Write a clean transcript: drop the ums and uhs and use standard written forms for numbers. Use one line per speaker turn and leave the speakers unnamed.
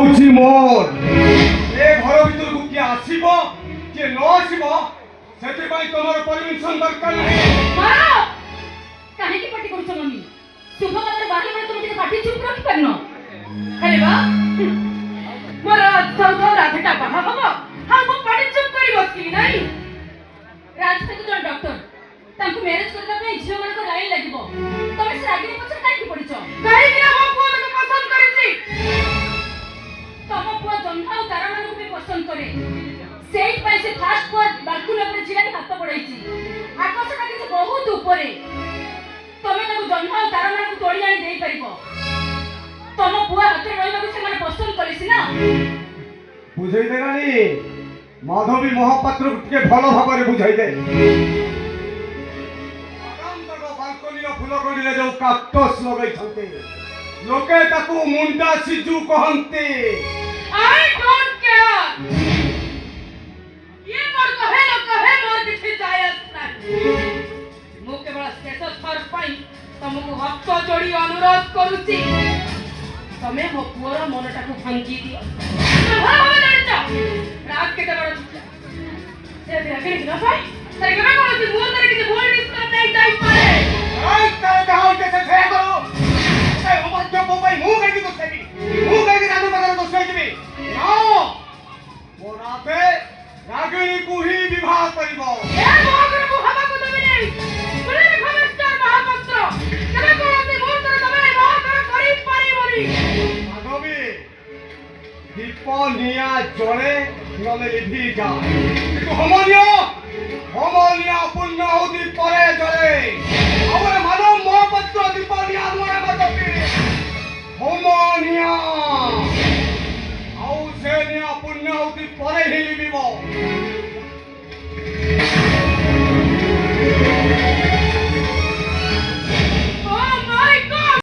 मोर ए घर भीतर को किए आसीबो कि न आसीबो सेते भाई तोमर परमिशन दरकार नहीं
मारो काहे की पार्टी करू मम्मी शुभ मात्र बारे में तुम पार्टी चुप रखी परनो अरे वाह मोर सौदा राधेटा बाहा हबो हम को पार्टी चुप करी बसकी नहीं राजते को जन डॉक्टर तांको मैरिज करबा पे झियो मन को लाइन लागिबो तमे से रागिनी पछर काहे की पड़िचो काहे कि हम पुआ को पसंद करिछि तम पुआ जन्हा और तारा मानू भी पसंद करे सेई पैसे फास्ट फूड बालकुन ऊपर छिरानी हाथ पड़ाइछि आकाशटा किछ बहुत ऊपरे तमे ताको जन्हा और तारा मानू तोड़ी आनी देई परिबो तम पुआ हाथे रहिबा से माने पसंद करिछि ना
बुझाई दे रानी माधवी महापात्र के भलो भाबरे बुझाई दे आराम तक बालकनी और फुलकनी ले जो काक्टस लगाई छते लोके ताकू मुंडा सिजु कहंते
आई डोंट केयर ये कहे मोर किछि जायज नाही मु केवल स्टेटस फर पाई तमको हक जोड़ी अनुरोध करूची तमे मो पुअर मनटा को भांगी दियो भाव जानिच रात के बड़ से देखि न भाई तरे केबे कोन मु तरे किछि भूल डिस्कस नहीं जाई पारे
आई तरे कहां के से करो ए ओ मत को भाई मु कहि तो सेबी मु कहि रानू बदल तो सेबी नो मोराते रागिनी को ही विवाह करिवो
ए मोगर को हवा को देबे नहीं बोले खमस्टर महापात्र केबे कोन मु तरे तमे विवाह करि पारिबोनी
माधवी दीप निया जड़े नले लिभि जा किंतु हमनिया पुण्य होती परे जड़े हमरे मानव मोहपत्र दीप निया मोरे बतपी हमनिया आउ से निया पुण्य होती परे ही लिबिबो